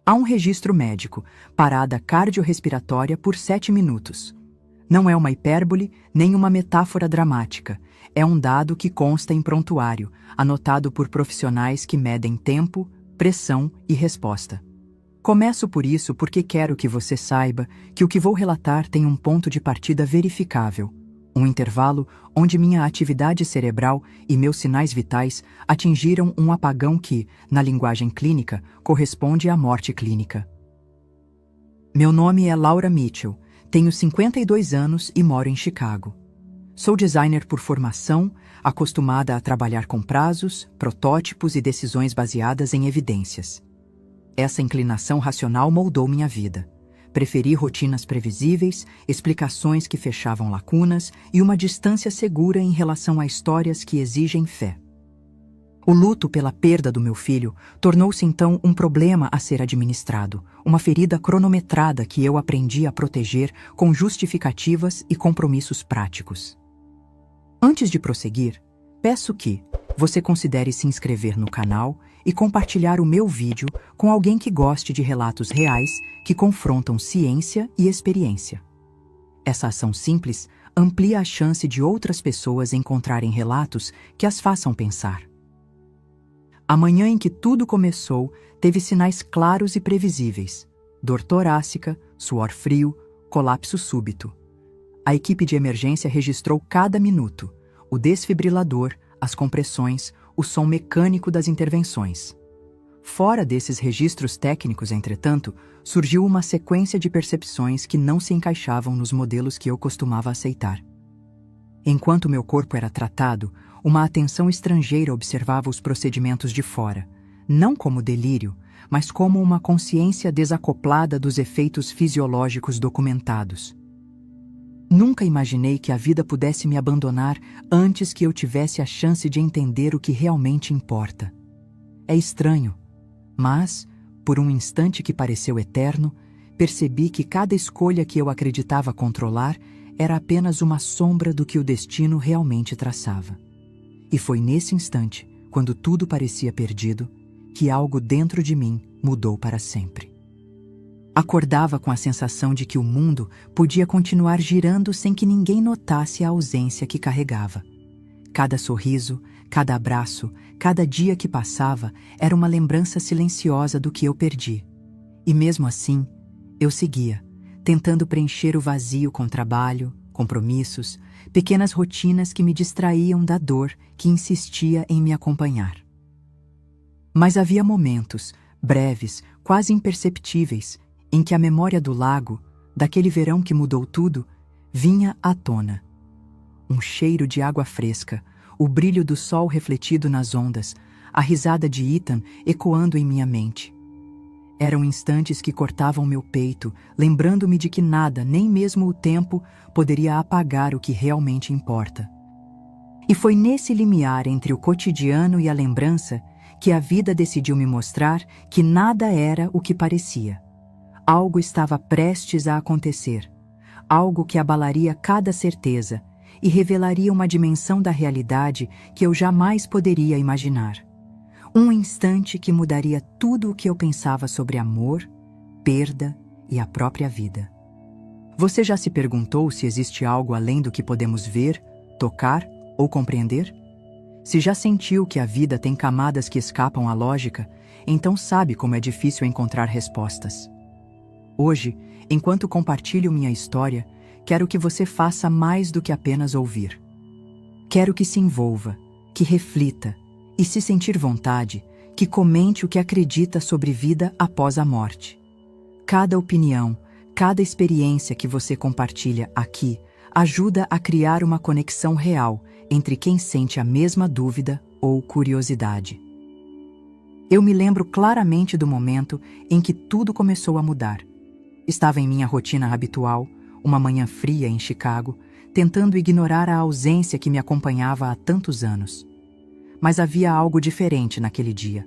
Há um registro médico, parada cardiorrespiratória por 7 minutos. Não é uma hipérbole, nem uma metáfora dramática. É um dado que consta em prontuário, anotado por profissionais que medem tempo, pressão e resposta. Começo por isso porque quero que você saiba que o que vou relatar tem um ponto de partida verificável, um intervalo onde minha atividade cerebral e meus sinais vitais atingiram um apagão que, na linguagem clínica, corresponde à morte clínica. Meu nome é Laura Mitchell, tenho 52 anos e moro em Chicago. Sou designer por formação, acostumada a trabalhar com prazos, protótipos e decisões baseadas em evidências. Essa inclinação racional moldou minha vida. Preferi rotinas previsíveis, explicações que fechavam lacunas e uma distância segura em relação a histórias que exigem fé. O luto pela perda do meu filho tornou-se então um problema a ser administrado, uma ferida cronometrada que eu aprendi a proteger com justificativas e compromissos práticos. Antes de prosseguir, peço que você considere se inscrever no canal e compartilhar o meu vídeo com alguém que goste de relatos reais que confrontam ciência e experiência. Essa ação simples amplia a chance de outras pessoas encontrarem relatos que as façam pensar. A manhã em que tudo começou teve sinais claros e previsíveis: dor torácica, suor frio, colapso súbito. A equipe de emergência registrou cada minuto, o desfibrilador, as compressões, o som mecânico das intervenções. Fora desses registros técnicos, entretanto, surgiu uma sequência de percepções que não se encaixavam nos modelos que eu costumava aceitar. Enquanto meu corpo era tratado, uma atenção estrangeira observava os procedimentos de fora, não como delírio, mas como uma consciência desacoplada dos efeitos fisiológicos documentados. Nunca imaginei que a vida pudesse me abandonar antes que eu tivesse a chance de entender o que realmente importa. É estranho, mas, por um instante que pareceu eterno, percebi que cada escolha que eu acreditava controlar era apenas uma sombra do que o destino realmente traçava. E foi nesse instante, quando tudo parecia perdido, que algo dentro de mim mudou para sempre. Acordava com a sensação de que o mundo podia continuar girando sem que ninguém notasse a ausência que carregava. Cada sorriso, cada abraço, cada dia que passava era uma lembrança silenciosa do que eu perdi. E mesmo assim, eu seguia, tentando preencher o vazio com trabalho, compromissos, pequenas rotinas que me distraíam da dor que insistia em me acompanhar. Mas havia momentos, breves, quase imperceptíveis, em que a memória do lago, daquele verão que mudou tudo, vinha à tona. Um cheiro de água fresca, o brilho do sol refletido nas ondas, a risada de Ethan ecoando em minha mente. Eram instantes que cortavam meu peito, lembrando-me de que nada, nem mesmo o tempo, poderia apagar o que realmente importa. E foi nesse limiar entre o cotidiano e a lembrança que a vida decidiu me mostrar que nada era o que parecia. Algo estava prestes a acontecer, algo que abalaria cada certeza e revelaria uma dimensão da realidade que eu jamais poderia imaginar. Um instante que mudaria tudo o que eu pensava sobre amor, perda e a própria vida. Você já se perguntou se existe algo além do que podemos ver, tocar ou compreender? Se já sentiu que a vida tem camadas que escapam à lógica, então sabe como é difícil encontrar respostas. Hoje, enquanto compartilho minha história, quero que você faça mais do que apenas ouvir. Quero que se envolva, que reflita e, se sentir vontade, que comente o que acredita sobre vida após a morte. Cada opinião, cada experiência que você compartilha aqui ajuda a criar uma conexão real entre quem sente a mesma dúvida ou curiosidade. Eu me lembro claramente do momento em que tudo começou a mudar. Estava em minha rotina habitual, uma manhã fria em Chicago, tentando ignorar a ausência que me acompanhava há tantos anos. Mas havia algo diferente naquele dia,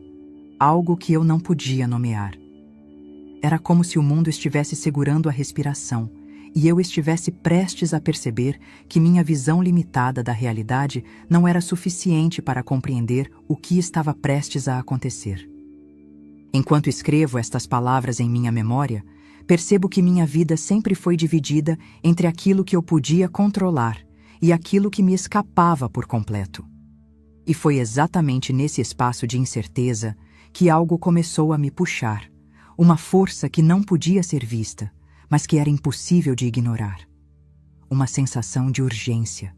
algo que eu não podia nomear. Era como se o mundo estivesse segurando a respiração e eu estivesse prestes a perceber que minha visão limitada da realidade não era suficiente para compreender o que estava prestes a acontecer. Enquanto escrevo estas palavras em minha memória, percebo que minha vida sempre foi dividida entre aquilo que eu podia controlar e aquilo que me escapava por completo. E foi exatamente nesse espaço de incerteza que algo começou a me puxar, uma força que não podia ser vista, mas que era impossível de ignorar. Uma sensação de urgência,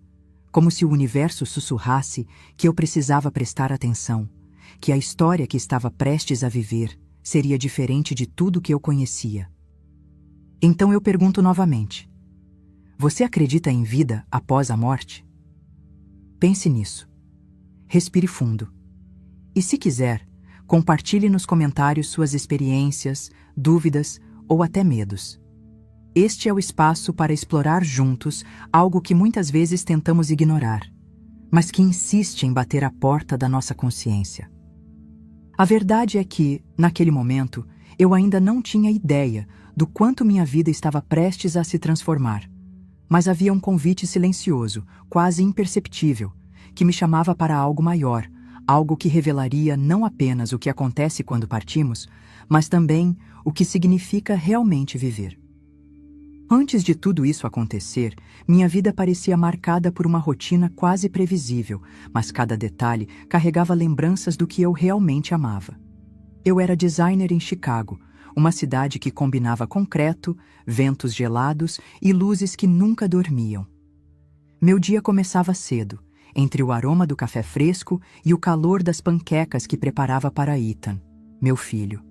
como se o universo sussurrasse que eu precisava prestar atenção, que a história que estava prestes a viver seria diferente de tudo que eu conhecia. Então eu pergunto novamente: você acredita em vida após a morte? Pense nisso. Respire fundo. E se quiser, compartilhe nos comentários suas experiências, dúvidas ou até medos. Este é o espaço para explorar juntos algo que muitas vezes tentamos ignorar, mas que insiste em bater à porta da nossa consciência. A verdade é que, naquele momento, eu ainda não tinha ideia do quanto minha vida estava prestes a se transformar, mas havia um convite silencioso, quase imperceptível, que me chamava para algo maior, algo que revelaria não apenas o que acontece quando partimos, mas também o que significa realmente viver. Antes de tudo isso acontecer, minha vida parecia marcada por uma rotina quase previsível, mas cada detalhe carregava lembranças do que eu realmente amava. Eu era designer em Chicago, uma cidade que combinava concreto, ventos gelados e luzes que nunca dormiam. Meu dia começava cedo, entre o aroma do café fresco e o calor das panquecas que preparava para Ethan, meu filho.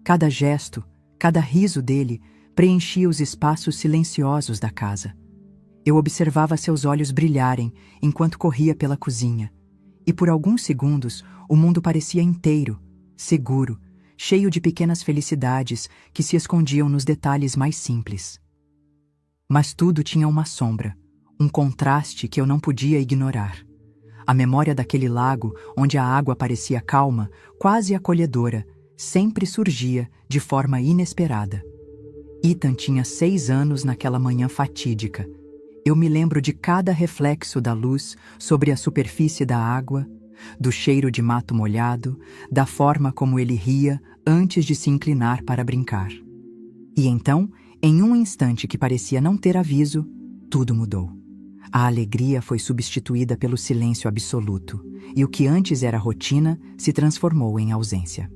Cada gesto, cada riso dele preenchia os espaços silenciosos da casa. Eu observava seus olhos brilharem enquanto corria pela cozinha, e por alguns segundos o mundo parecia inteiro, seguro, cheio de pequenas felicidades que se escondiam nos detalhes mais simples. Mas tudo tinha uma sombra, um contraste que eu não podia ignorar. A memória daquele lago onde a água parecia calma, quase acolhedora, sempre surgia de forma inesperada. Ethan tinha 6 anos naquela manhã fatídica. Eu me lembro de cada reflexo da luz sobre a superfície da água, do cheiro de mato molhado, da forma como ele ria antes de se inclinar para brincar. E então, em um instante que parecia não ter aviso, tudo mudou. A alegria foi substituída pelo silêncio absoluto, e o que antes era rotina se transformou em ausência.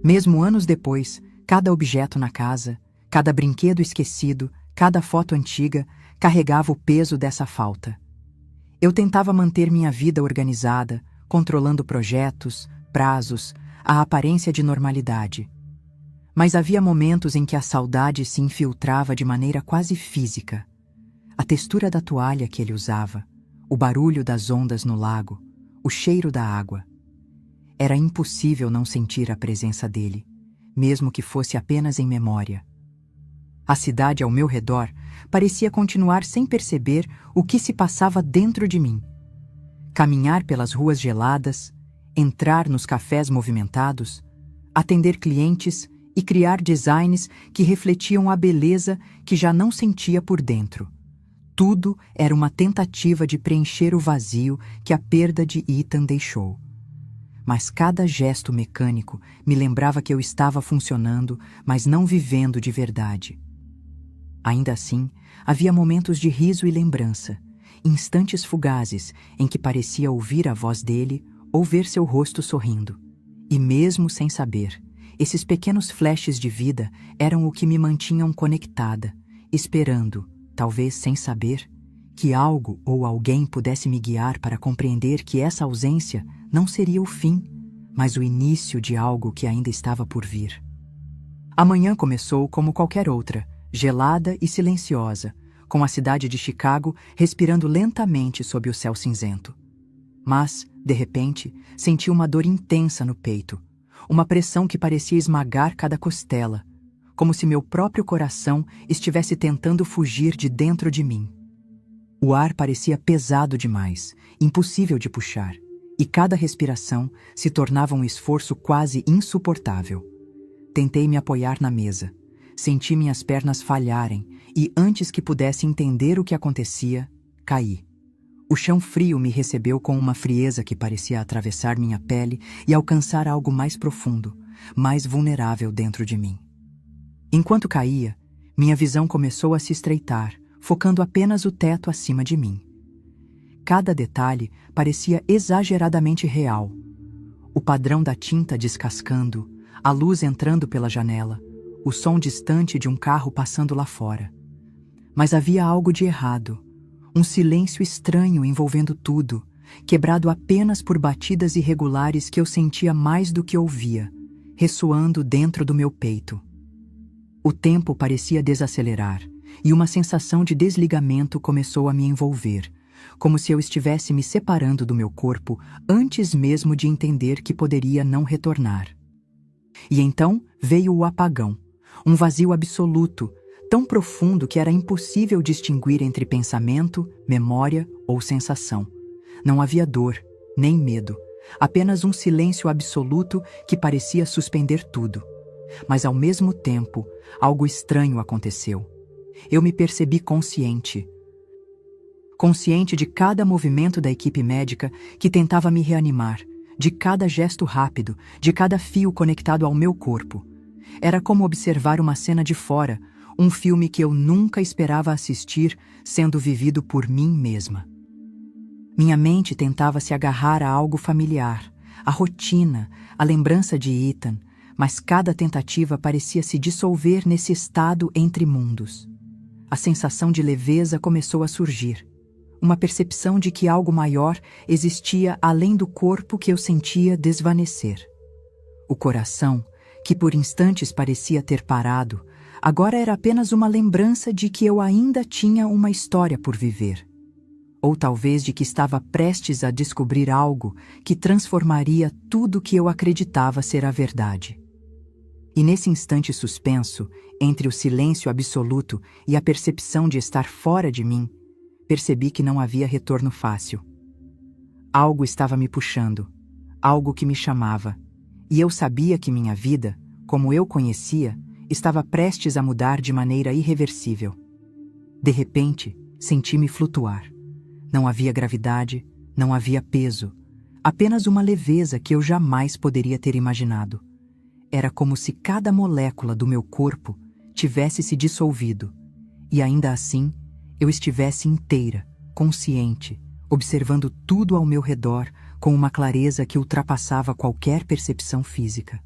Mesmo anos depois, cada objeto na casa, cada brinquedo esquecido, cada foto antiga, carregava o peso dessa falta. Eu tentava manter minha vida organizada, controlando projetos, prazos, a aparência de normalidade. Mas havia momentos em que a saudade se infiltrava de maneira quase física. A textura da toalha que ele usava, o barulho das ondas no lago, o cheiro da água. Era impossível não sentir a presença dele, mesmo que fosse apenas em memória. A cidade ao meu redor parecia continuar sem perceber o que se passava dentro de mim. Caminhar pelas ruas geladas, entrar nos cafés movimentados, atender clientes e criar designs que refletiam a beleza que já não sentia por dentro. Tudo era uma tentativa de preencher o vazio que a perda de Ethan deixou. Mas cada gesto mecânico me lembrava que eu estava funcionando, mas não vivendo de verdade. Ainda assim, havia momentos de riso e lembrança, instantes fugazes em que parecia ouvir a voz dele ou ver seu rosto sorrindo. E mesmo sem saber, esses pequenos flashes de vida eram o que me mantinham conectada, esperando, talvez sem saber, que algo ou alguém pudesse me guiar para compreender que essa ausência não seria o fim, mas o início de algo que ainda estava por vir. A manhã começou como qualquer outra, gelada e silenciosa, com a cidade de Chicago respirando lentamente sob o céu cinzento. Mas, de repente, senti uma dor intensa no peito, uma pressão que parecia esmagar cada costela, como se meu próprio coração estivesse tentando fugir de dentro de mim. O ar parecia pesado demais, impossível de puxar, e cada respiração se tornava um esforço quase insuportável. Tentei me apoiar na mesa. Senti minhas pernas falharem e, antes que pudesse entender o que acontecia, caí. O chão frio me recebeu com uma frieza que parecia atravessar minha pele e alcançar algo mais profundo, mais vulnerável dentro de mim. Enquanto caía, minha visão começou a se estreitar, focando apenas o teto acima de mim. Cada detalhe parecia exageradamente real. O padrão da tinta descascando, a luz entrando pela janela, o som distante de um carro passando lá fora. Mas havia algo de errado. Um silêncio estranho envolvendo tudo, quebrado apenas por batidas irregulares que eu sentia mais do que ouvia, ressoando dentro do meu peito. O tempo parecia desacelerar, e uma sensação de desligamento começou a me envolver, como se eu estivesse me separando do meu corpo antes mesmo de entender que poderia não retornar. E então veio o apagão, um vazio absoluto, tão profundo que era impossível distinguir entre pensamento, memória ou sensação. Não havia dor, nem medo, apenas um silêncio absoluto que parecia suspender tudo. Mas ao mesmo tempo, algo estranho aconteceu. Eu me percebi consciente. Consciente de cada movimento da equipe médica que tentava me reanimar, de cada gesto rápido, de cada fio conectado ao meu corpo. Era como observar uma cena de fora, um filme que eu nunca esperava assistir sendo vivido por mim mesma. Minha mente tentava se agarrar a algo familiar, a rotina, a lembrança de Ethan, mas cada tentativa parecia se dissolver nesse estado entre mundos. A sensação de leveza começou a surgir, uma percepção de que algo maior existia além do corpo que eu sentia desvanecer. O coração, que por instantes parecia ter parado, agora era apenas uma lembrança de que eu ainda tinha uma história por viver. Ou talvez de que estava prestes a descobrir algo que transformaria tudo que eu acreditava ser a verdade. E nesse instante suspenso, entre o silêncio absoluto e a percepção de estar fora de mim, percebi que não havia retorno fácil. Algo estava me puxando, algo que me chamava, e eu sabia que minha vida, como eu conhecia, estava prestes a mudar de maneira irreversível. De repente, senti-me flutuar. Não havia gravidade, não havia peso, apenas uma leveza que eu jamais poderia ter imaginado. Era como se cada molécula do meu corpo tivesse se dissolvido, e ainda assim eu estivesse inteira, consciente, observando tudo ao meu redor com uma clareza que ultrapassava qualquer percepção física.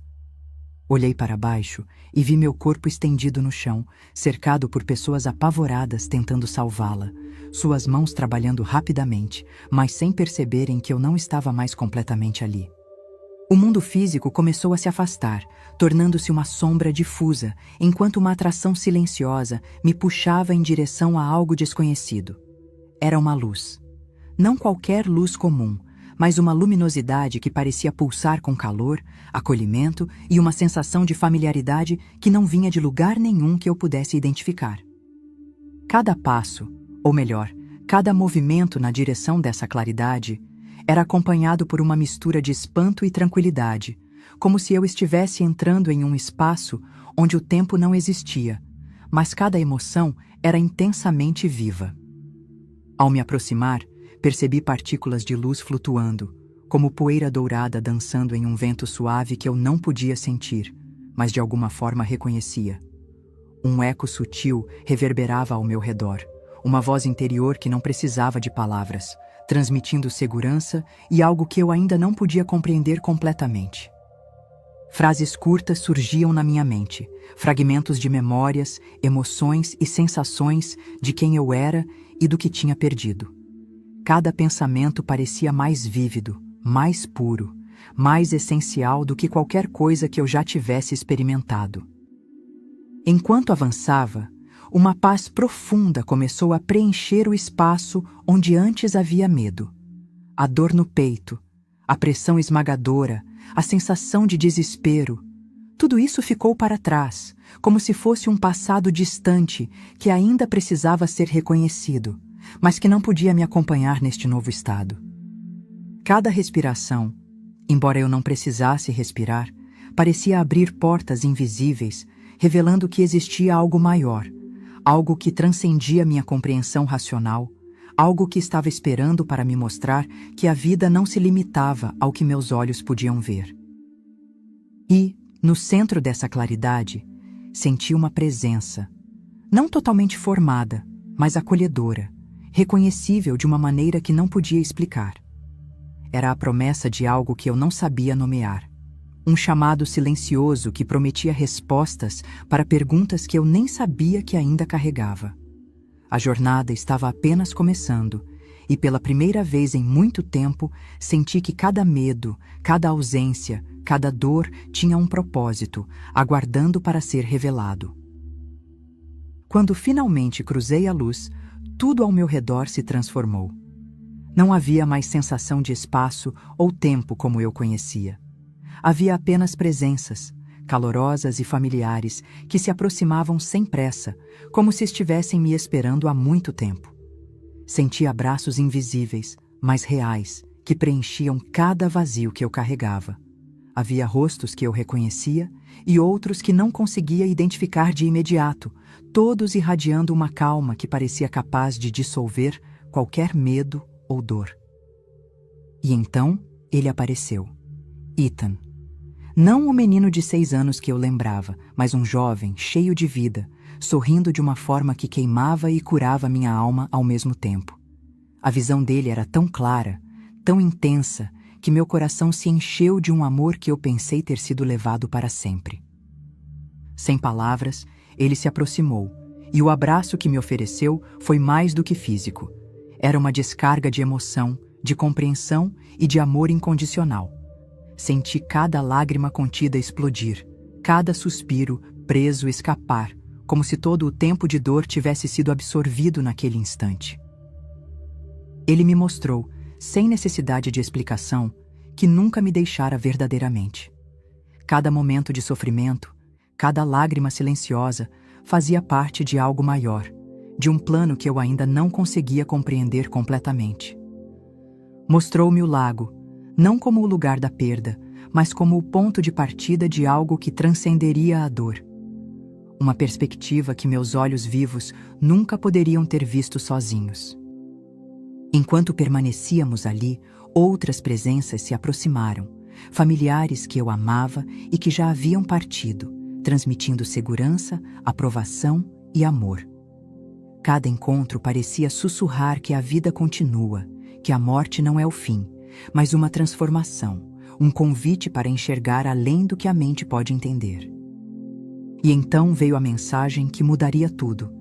Olhei para baixo e vi meu corpo estendido no chão, cercado por pessoas apavoradas tentando salvá-la, suas mãos trabalhando rapidamente, mas sem perceberem que eu não estava mais completamente ali. O mundo físico começou a se afastar, tornando-se uma sombra difusa, enquanto uma atração silenciosa me puxava em direção a algo desconhecido. Era uma luz. Não qualquer luz comum, mas uma luminosidade que parecia pulsar com calor, acolhimento e uma sensação de familiaridade que não vinha de lugar nenhum que eu pudesse identificar. Cada passo, ou melhor, cada movimento na direção dessa claridade, era acompanhado por uma mistura de espanto e tranquilidade, como se eu estivesse entrando em um espaço onde o tempo não existia, mas cada emoção era intensamente viva. Ao me aproximar, percebi partículas de luz flutuando, como poeira dourada dançando em um vento suave que eu não podia sentir, mas de alguma forma reconhecia. Um eco sutil reverberava ao meu redor, uma voz interior que não precisava de palavras, transmitindo segurança e algo que eu ainda não podia compreender completamente. Frases curtas surgiam na minha mente, fragmentos de memórias, emoções e sensações de quem eu era e do que tinha perdido. Cada pensamento parecia mais vívido, mais puro, mais essencial do que qualquer coisa que eu já tivesse experimentado. Enquanto avançava, uma paz profunda começou a preencher o espaço onde antes havia medo. A dor no peito, a pressão esmagadora, a sensação de desespero, tudo isso ficou para trás, como se fosse um passado distante que ainda precisava ser reconhecido, mas que não podia me acompanhar neste novo estado. Cada respiração, embora eu não precisasse respirar, parecia abrir portas invisíveis, revelando que existia algo maior, algo que transcendia minha compreensão racional, algo que estava esperando para me mostrar que a vida não se limitava ao que meus olhos podiam ver. E, no centro dessa claridade, senti uma presença, não totalmente formada, mas acolhedora, reconhecível de uma maneira que não podia explicar. Era a promessa de algo que eu não sabia nomear. Um chamado silencioso que prometia respostas para perguntas que eu nem sabia que ainda carregava. A jornada estava apenas começando, e pela primeira vez em muito tempo senti que cada medo, cada ausência, cada dor tinha um propósito, aguardando para ser revelado. Quando finalmente cruzei a luz, tudo ao meu redor se transformou. Não havia mais sensação de espaço ou tempo como eu conhecia. Havia apenas presenças, calorosas e familiares, que se aproximavam sem pressa, como se estivessem me esperando há muito tempo. Senti abraços invisíveis, mas reais, que preenchiam cada vazio que eu carregava. Havia rostos que eu reconhecia e outros que não conseguia identificar de imediato, todos irradiando uma calma que parecia capaz de dissolver qualquer medo ou dor. E então ele apareceu. Ethan. Não o menino de 6 anos que eu lembrava, mas um jovem, cheio de vida, sorrindo de uma forma que queimava e curava minha alma ao mesmo tempo. A visão dele era tão clara, tão intensa, que meu coração se encheu de um amor que eu pensei ter sido levado para sempre. Sem palavras, ele se aproximou, e o abraço que me ofereceu foi mais do que físico. Era uma descarga de emoção, de compreensão e de amor incondicional. Senti cada lágrima contida explodir, cada suspiro preso escapar, como se todo o tempo de dor tivesse sido absorvido naquele instante. Ele me mostrou, sem necessidade de explicação, que nunca me deixara verdadeiramente. Cada momento de sofrimento, cada lágrima silenciosa, fazia parte de algo maior, de um plano que eu ainda não conseguia compreender completamente. Mostrou-me o lago, não como o lugar da perda, mas como o ponto de partida de algo que transcenderia a dor. Uma perspectiva que meus olhos vivos nunca poderiam ter visto sozinhos. Enquanto permanecíamos ali, outras presenças se aproximaram, familiares que eu amava e que já haviam partido, transmitindo segurança, aprovação e amor. Cada encontro parecia sussurrar que a vida continua, que a morte não é o fim, mas uma transformação, um convite para enxergar além do que a mente pode entender. E então veio a mensagem que mudaria tudo.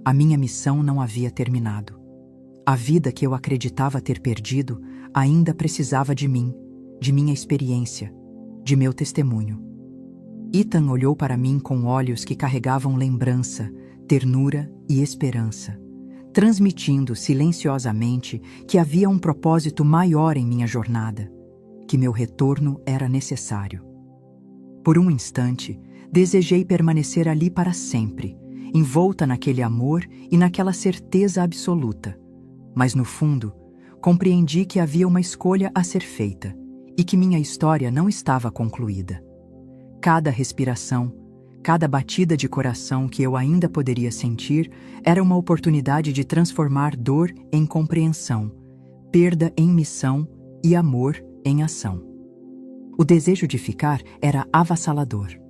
A minha missão não havia terminado. A vida que eu acreditava ter perdido ainda precisava de mim, de minha experiência, de meu testemunho. Ethan olhou para mim com olhos que carregavam lembrança, ternura e esperança, transmitindo silenciosamente que havia um propósito maior em minha jornada, que meu retorno era necessário. Por um instante, desejei permanecer ali para sempre, envolta naquele amor e naquela certeza absoluta. Mas no fundo, compreendi que havia uma escolha a ser feita e que minha história não estava concluída. Cada respiração, cada batida de coração que eu ainda poderia sentir era uma oportunidade de transformar dor em compreensão, perda em missão e amor em ação. O desejo de ficar era avassalador.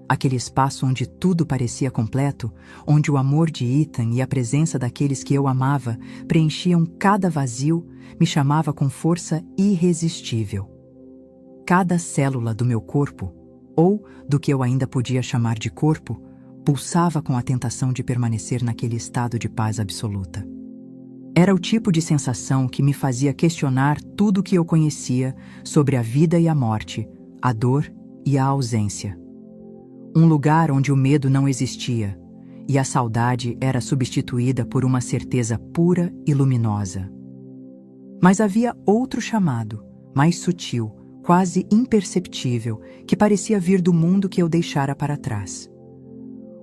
Aquele espaço onde tudo parecia completo, onde o amor de Ethan e a presença daqueles que eu amava preenchiam cada vazio, me chamava com força irresistível. Cada célula do meu corpo, ou do que eu ainda podia chamar de corpo, pulsava com a tentação de permanecer naquele estado de paz absoluta. Era o tipo de sensação que me fazia questionar tudo o que eu conhecia sobre a vida e a morte, a dor e a ausência. Um lugar onde o medo não existia, e a saudade era substituída por uma certeza pura e luminosa. Mas havia outro chamado, mais sutil, quase imperceptível, que parecia vir do mundo que eu deixara para trás.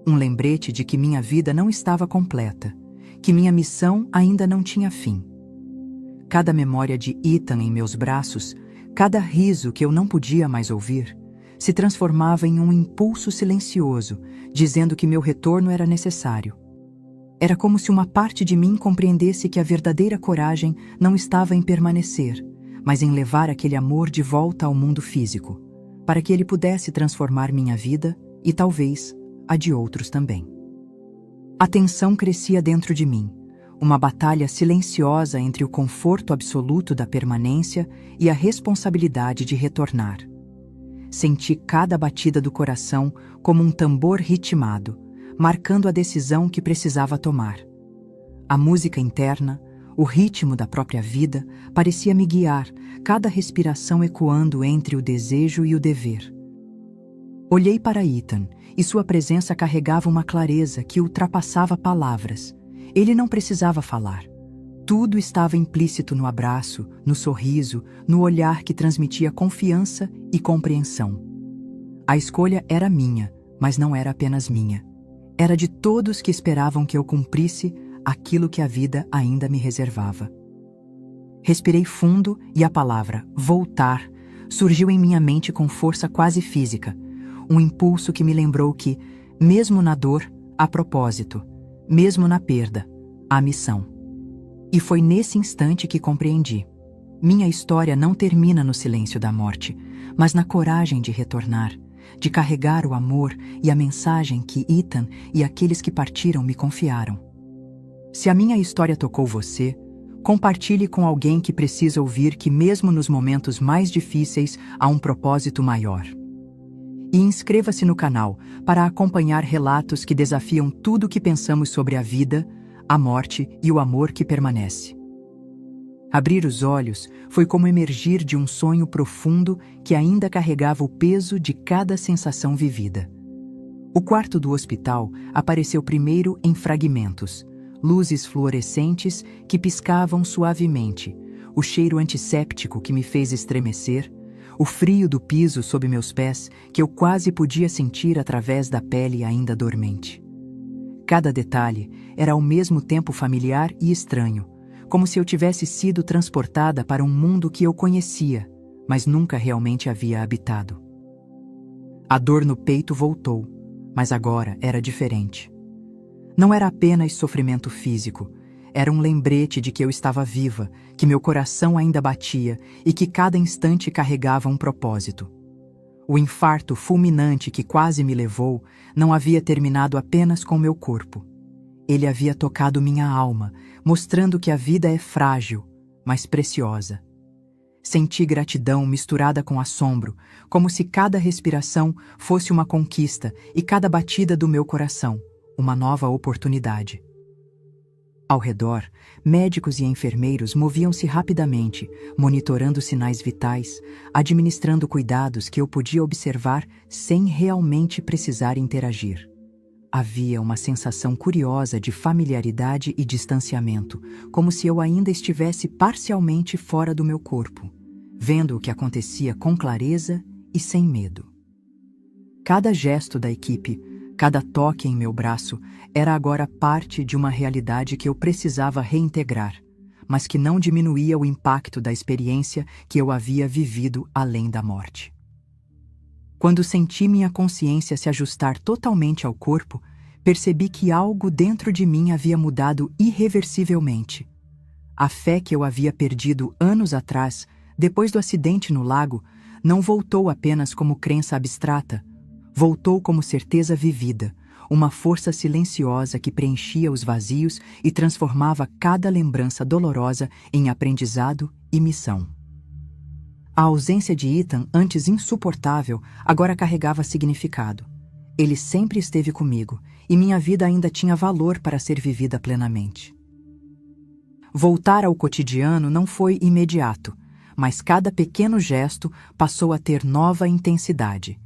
Um lembrete de que minha vida não estava completa, que minha missão ainda não tinha fim. Cada memória de Ethan em meus braços, cada riso que eu não podia mais ouvir, se transformava em um impulso silencioso, dizendo que meu retorno era necessário. Era como se uma parte de mim compreendesse que a verdadeira coragem não estava em permanecer, mas em levar aquele amor de volta ao mundo físico, para que ele pudesse transformar minha vida e talvez a de outros também. A tensão crescia dentro de mim, uma batalha silenciosa entre o conforto absoluto da permanência e a responsabilidade de retornar. Senti cada batida do coração como um tambor ritmado, marcando a decisão que precisava tomar. A música interna, o ritmo da própria vida, parecia me guiar, cada respiração ecoando entre o desejo e o dever. Olhei para Ethan, e sua presença carregava uma clareza que ultrapassava palavras. Ele não precisava falar. Tudo estava implícito no abraço, no sorriso, no olhar que transmitia confiança e compreensão. A escolha era minha, mas não era apenas minha. Era de todos que esperavam que eu cumprisse aquilo que a vida ainda me reservava. Respirei fundo e a palavra voltar surgiu em minha mente com força quase física, um impulso que me lembrou que, mesmo na dor, há propósito, mesmo na perda, há missão. E foi nesse instante que compreendi. Minha história não termina no silêncio da morte, mas na coragem de retornar, de carregar o amor e a mensagem que Ethan e aqueles que partiram me confiaram. Se a minha história tocou você, compartilhe com alguém que precisa ouvir que mesmo nos momentos mais difíceis há um propósito maior. E inscreva-se no canal para acompanhar relatos que desafiam tudo o que pensamos sobre a vida, a morte e o amor que permanece. Abrir os olhos foi como emergir de um sonho profundo que ainda carregava o peso de cada sensação vivida. O quarto do hospital apareceu primeiro em fragmentos, luzes fluorescentes que piscavam suavemente, o cheiro antisséptico que me fez estremecer, o frio do piso sob meus pés que eu quase podia sentir através da pele ainda dormente. Cada detalhe era ao mesmo tempo familiar e estranho, como se eu tivesse sido transportada para um mundo que eu conhecia, mas nunca realmente havia habitado. A dor no peito voltou, mas agora era diferente. Não era apenas sofrimento físico, era um lembrete de que eu estava viva, que meu coração ainda batia e que cada instante carregava um propósito. O infarto fulminante que quase me levou não havia terminado apenas com meu corpo. Ele havia tocado minha alma, mostrando que a vida é frágil, mas preciosa. Senti gratidão misturada com assombro, como se cada respiração fosse uma conquista e cada batida do meu coração uma nova oportunidade. Ao redor, médicos e enfermeiros moviam-se rapidamente, monitorando sinais vitais, administrando cuidados que eu podia observar sem realmente precisar interagir. Havia uma sensação curiosa de familiaridade e distanciamento, como se eu ainda estivesse parcialmente fora do meu corpo, vendo o que acontecia com clareza e sem medo. Cada gesto da equipe, cada toque em meu braço era agora parte de uma realidade que eu precisava reintegrar, mas que não diminuía o impacto da experiência que eu havia vivido além da morte. Quando senti minha consciência se ajustar totalmente ao corpo, percebi que algo dentro de mim havia mudado irreversivelmente. A fé que eu havia perdido anos atrás, depois do acidente no lago, não voltou apenas como crença abstrata, voltou como certeza vivida, uma força silenciosa que preenchia os vazios e transformava cada lembrança dolorosa em aprendizado e missão. A ausência de Ethan, antes insuportável, agora carregava significado. Ele sempre esteve comigo, e minha vida ainda tinha valor para ser vivida plenamente. Voltar ao cotidiano não foi imediato, mas cada pequeno gesto passou a ter nova intensidade.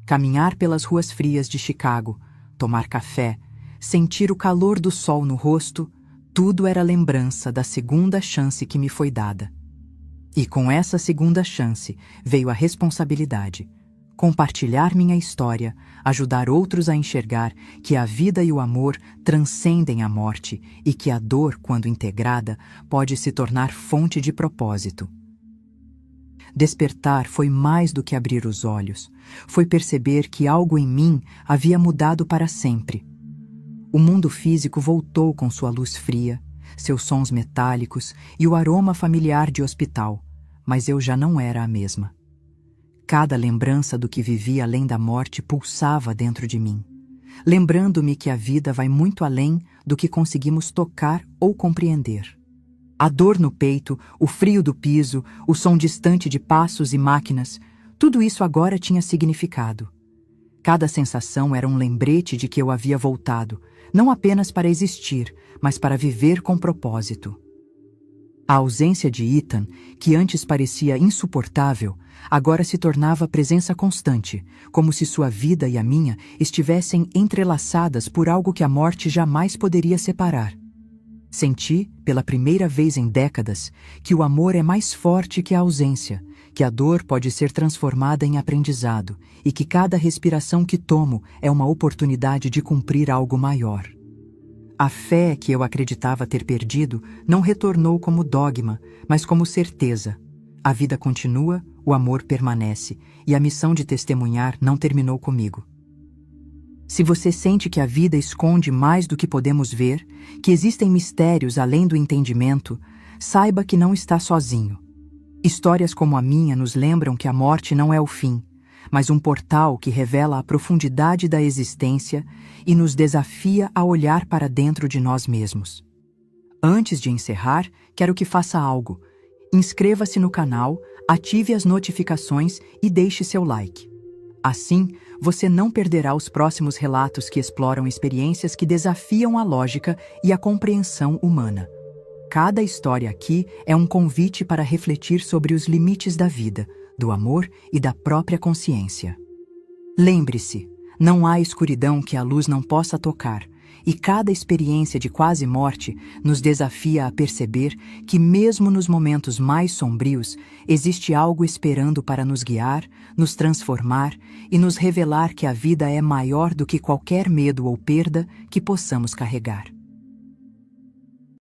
Caminhar pelas ruas frias de Chicago, tomar café, sentir o calor do sol no rosto, tudo era lembrança da segunda chance que me foi dada. E com essa segunda chance veio a responsabilidade. Compartilhar minha história, ajudar outros a enxergar que a vida e o amor transcendem a morte e que a dor, quando integrada, pode se tornar fonte de propósito. Despertar foi mais do que abrir os olhos, foi perceber que algo em mim havia mudado para sempre. O mundo físico voltou com sua luz fria, seus sons metálicos e o aroma familiar de hospital, mas eu já não era a mesma. Cada lembrança do que vivi além da morte pulsava dentro de mim, lembrando-me que a vida vai muito além do que conseguimos tocar ou compreender. A dor no peito, o frio do piso, o som distante de passos e máquinas, tudo isso agora tinha significado. Cada sensação era um lembrete de que eu havia voltado, não apenas para existir, mas para viver com propósito. A ausência de Ethan, que antes parecia insuportável, agora se tornava presença constante, como se sua vida e a minha estivessem entrelaçadas por algo que a morte jamais poderia separar. Senti, pela primeira vez em décadas, que o amor é mais forte que a ausência, que a dor pode ser transformada em aprendizado e que cada respiração que tomo é uma oportunidade de cumprir algo maior. A fé que eu acreditava ter perdido não retornou como dogma, mas como certeza. A vida continua, o amor permanece, e a missão de testemunhar não terminou comigo. Se você sente que a vida esconde mais do que podemos ver, que existem mistérios além do entendimento, saiba que não está sozinho. Histórias como a minha nos lembram que a morte não é o fim, mas um portal que revela a profundidade da existência e nos desafia a olhar para dentro de nós mesmos. Antes de encerrar, quero que faça algo. Inscreva-se no canal, ative as notificações e deixe seu like. Assim, você não perderá os próximos relatos que exploram experiências que desafiam a lógica e a compreensão humana. Cada história aqui é um convite para refletir sobre os limites da vida, do amor e da própria consciência. Lembre-se, não há escuridão que a luz não possa tocar, e cada experiência de quase morte nos desafia a perceber que mesmo nos momentos mais sombrios, existe algo esperando para nos guiar, nos transformar e nos revelar que a vida é maior do que qualquer medo ou perda que possamos carregar.